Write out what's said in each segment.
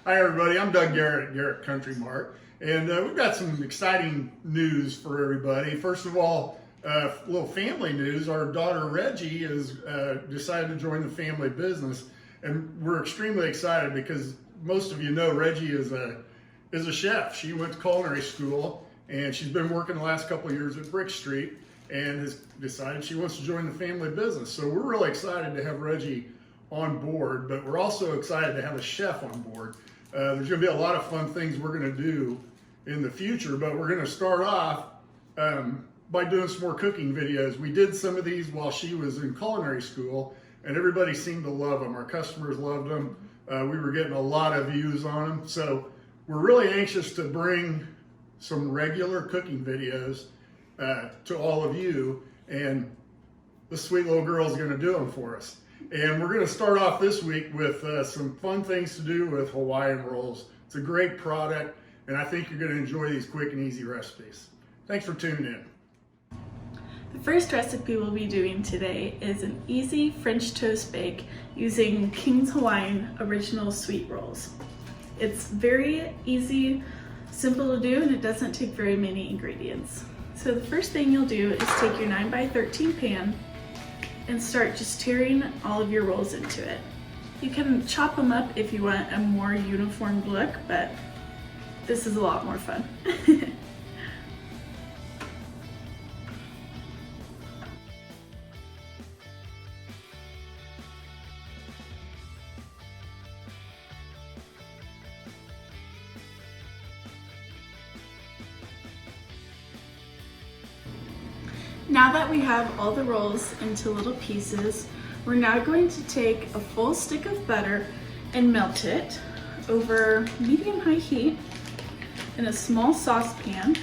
Hi everybody, I'm Doug Garrett at Garrett Country Mart, and we've got some exciting news for everybody. First of all, a little family news. Our daughter Reggie has decided to join the family business, and we're extremely excited because most of you know Reggie is a chef. She went to culinary school, and she's been working the last couple of years at Brick Street, and has decided she wants to join the family business. So we're really excited to have Reggie on board, but we're also excited to have a chef on board. There's going to be a lot of fun things we're going to do in the future, but we're going to start off by doing some more cooking videos. We did some of these while she was in culinary school, and everybody seemed to love them. Our customers loved them. We were getting a lot of views on them, so we're really anxious to bring some regular cooking videos to all of you, and this sweet little girl is going to do them for us. And we're going to start off this week with some fun things to do with Hawaiian rolls. It's a great product, and I think you're going to enjoy these quick and easy recipes. Thanks for tuning in. The first recipe we'll be doing today is an easy French toast bake using King's Hawaiian original sweet rolls. It's very easy, simple to do, and it doesn't take very many ingredients. So the first thing you'll do is take your 9x13 pan and start just tearing all of your rolls into it. You can chop them up if you want a more uniform look, but this is a lot more fun. Now that we have all the rolls into little pieces, we're now going to take a full stick of butter and melt it over medium-high heat in a small saucepan.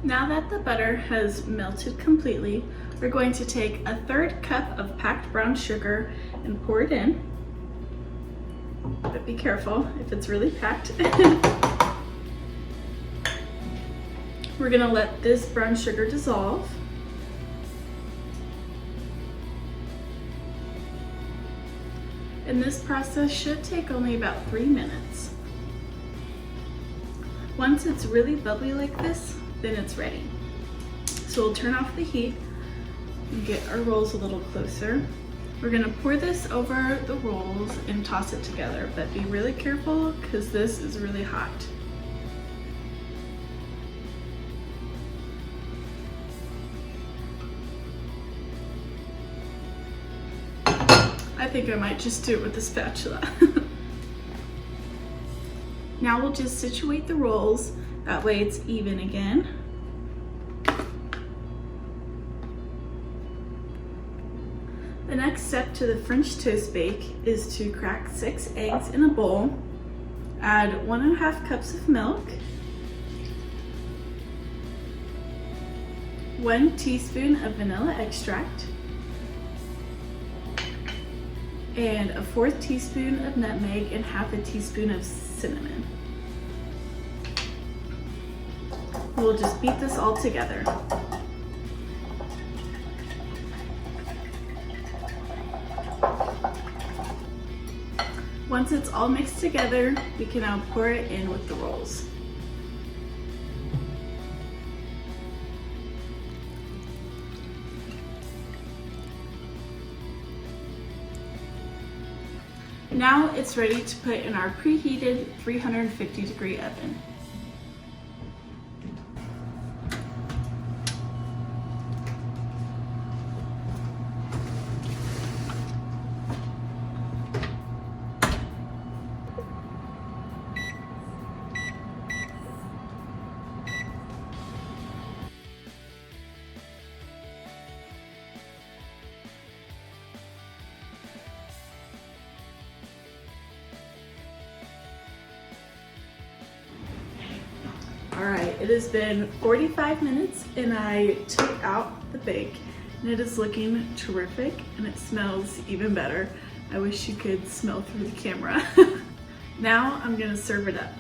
Now that the butter has melted completely, we're going to take a 1/3 cup of packed brown sugar and pour it in. But be careful if it's really packed. We're gonna let this brown sugar dissolve. And this process should take only about 3 minutes. Once it's really bubbly like this, then it's ready. So we'll turn off the heat and get our rolls a little closer. We're gonna pour this over the rolls and toss it together, but be really careful because this is really hot. I think I might just do it with a spatula. Now we'll just situate the rolls, that way it's even again. The next step to the French toast bake is to crack 6 eggs in a bowl, add 1.5 cups of milk, 1 teaspoon of vanilla extract, and a 1/4 teaspoon of nutmeg and 1/2 teaspoon of cinnamon. We'll just beat this all together. Once it's all mixed together, we can now pour it in with the rolls. Now it's ready to put in our preheated 350-degree oven. All right, it has been 45 minutes and I took out the bake and it is looking terrific and it smells even better. I wish you could smell through the camera. Now I'm gonna serve it up.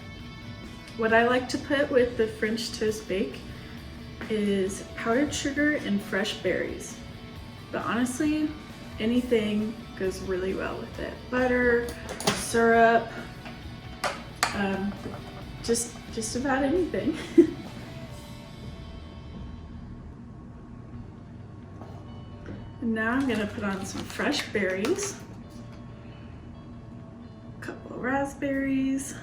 What I like to put with the French toast bake is powdered sugar and fresh berries. But honestly, anything goes really well with it. Butter, syrup, just about anything. And now I'm gonna put on some fresh berries, a couple of raspberries,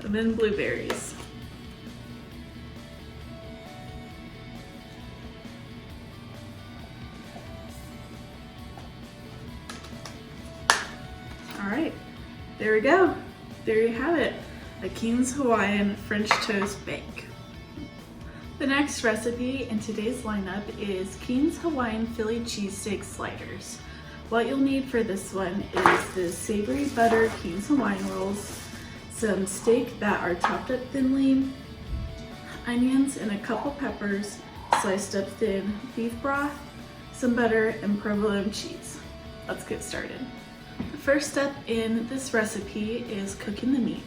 and then blueberries. All right, there we go. There you have it, a King's Hawaiian French toast bake. The next recipe in today's lineup is King's Hawaiian Philly cheesesteak sliders. What you'll need for this one is the savory butter King's Hawaiian rolls, some steak that are chopped up thinly, onions and a couple peppers sliced up thin, beef broth, some butter, and provolone cheese. Let's get started. The first step in this recipe is cooking the meat.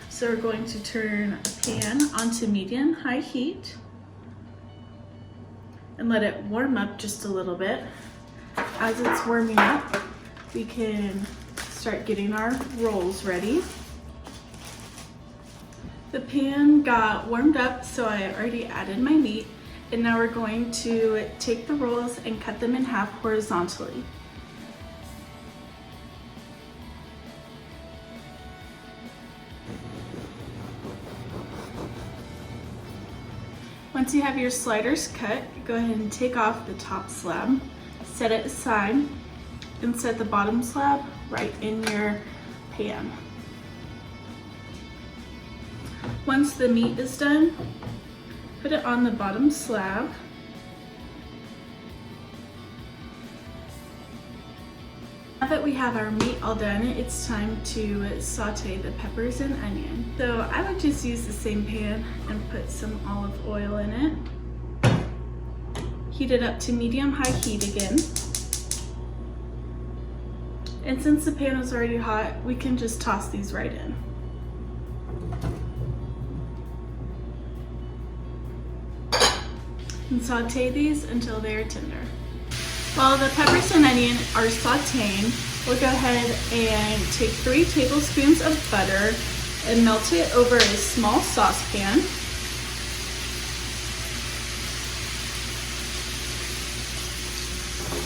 So we're going to turn a pan onto medium-high heat and let it warm up just a little bit. As it's warming up, we can start getting our rolls ready. The pan got warmed up, so I already added my meat, and now we're going to take the rolls and cut them in half horizontally. Once you have your sliders cut, go ahead and take off the top slab, set it aside, and set the bottom slab right in your pan. Once the meat is done, put it on the bottom slab. Now that we have our meat all done, it's time to saute the peppers and onion. So I would just use the same pan and put some olive oil in it. Heat it up to medium-high heat again. And since the pan is already hot, we can just toss these right in. And saute these until they are tender. While the peppers and onion are sauteing, we'll go ahead and take 3 tablespoons of butter and melt it over a small saucepan.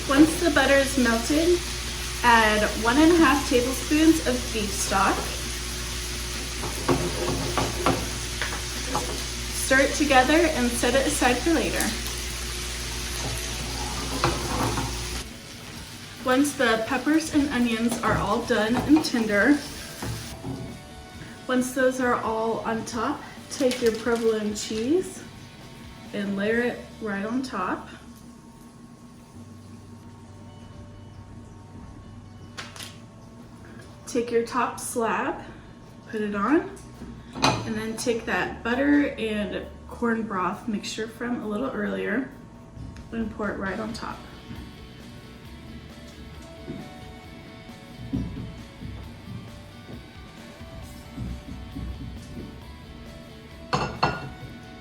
Once the butter is melted, add 1.5 tablespoons of beef stock. Stir it together and set it aside for later. Once the peppers and onions are all done and tender, once those are all on top, take your provolone cheese and layer it right on top. Take your top slab, put it on, and then take that butter and corn broth mixture from a little earlier and pour it right on top.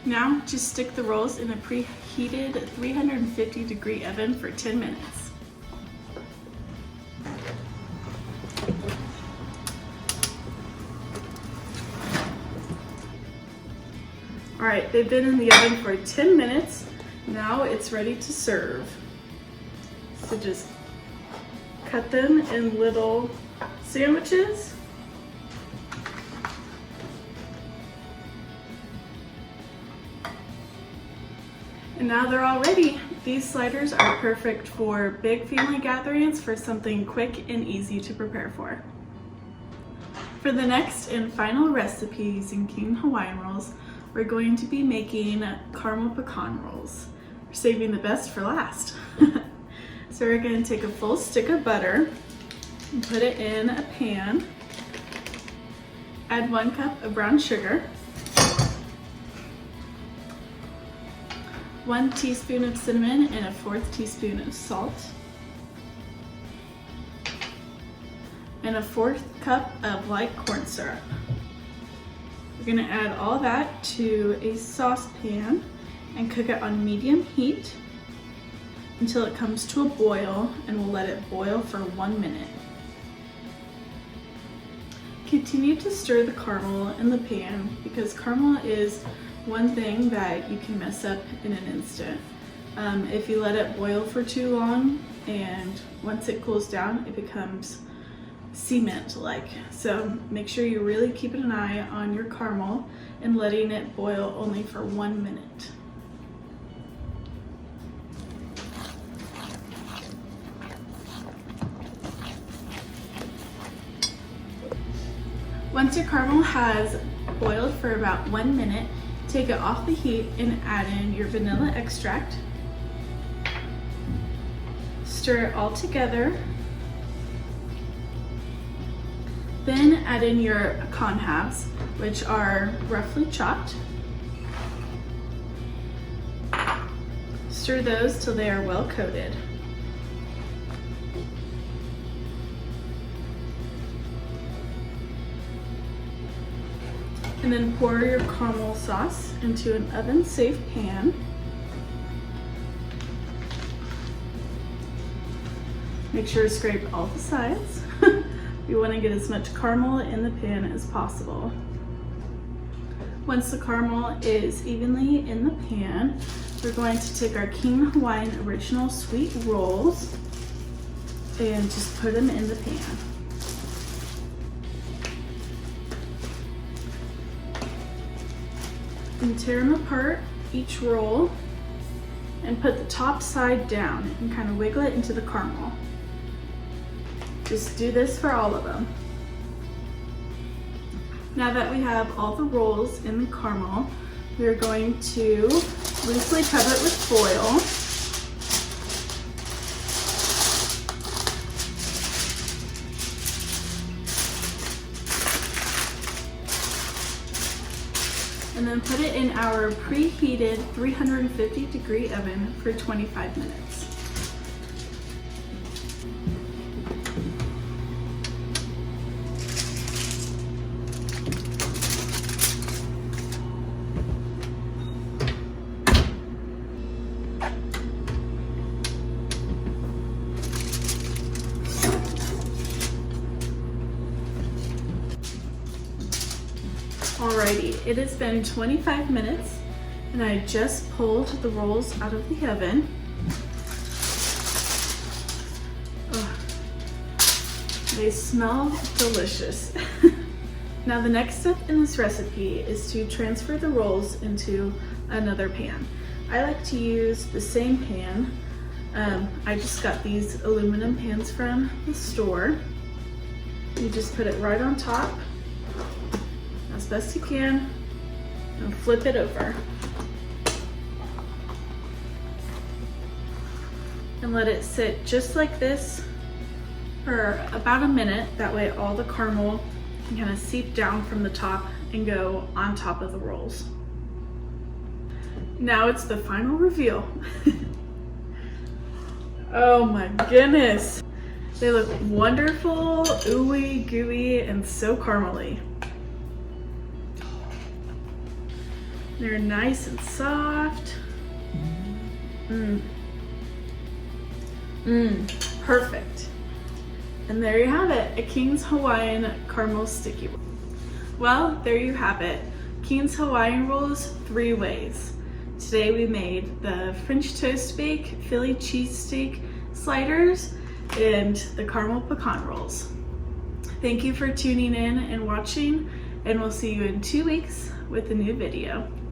Now, just stick the rolls in a preheated 350-degree oven for 10 minutes. All right, they've been in the oven for 10 minutes. Now it's ready to serve. So just cut them in little sandwiches. And now they're all ready. These sliders are perfect for big family gatherings, for something quick and easy to prepare for. For the next and final recipe using King Hawaiian rolls, we're going to be making caramel pecan rolls. We're saving the best for last. So we're going to take a full stick of butter and put it in a pan. Add 1 cup of brown sugar, 1 teaspoon of cinnamon, and a 1/4 teaspoon of salt, and a 1/4 cup of light corn syrup. We're gonna add all that to a saucepan and cook it on medium heat until it comes to a boil, and we'll let it boil for 1 minute. Continue to stir the caramel in the pan because caramel is one thing that you can mess up in an instant. If you let it boil for too long, and once it cools down, it becomes cement-like. So make sure you're really keeping an eye on your caramel and letting it boil only for 1 minute. Once your caramel has boiled for about 1 minute, take it off the heat and add in your vanilla extract. Stir it all together. Then add in your pecan halves, which are roughly chopped. Stir those till they are well coated. And then pour your caramel sauce into an oven-safe pan. Make sure to scrape all the sides. You want to get as much caramel in the pan as possible. Once the caramel is evenly in the pan, we're going to take our King Hawaiian Original Sweet Rolls and just put them in the pan. And tear them apart, each roll, and put the top side down and kind of wiggle it into the caramel. Just do this for all of them. Now that we have all the rolls in the caramel, we're going to loosely cover it with foil. And then put it in our preheated 350-degree oven for 25 minutes. Alrighty, it has been 25 minutes and I just pulled the rolls out of the oven. Oh, they smell delicious. Now the next step in this recipe is to transfer the rolls into another pan. I like to use the same pan. I just got these aluminum pans from the store. You just put it right on top as best you can and flip it over and let it sit just like this for about a minute. That way all the caramel can kind of seep down from the top and go on top of the rolls. Now it's the final reveal. Oh my goodness, they look wonderful, ooey gooey, and so caramely. They're nice and soft. Perfect. And there you have it, a King's Hawaiian caramel sticky roll. Well, there you have it. King's Hawaiian rolls 3 ways. Today we made the French toast bake, Philly cheesesteak sliders, and the caramel pecan rolls. Thank you for tuning in and watching, and we'll see you in 2 weeks with a new video.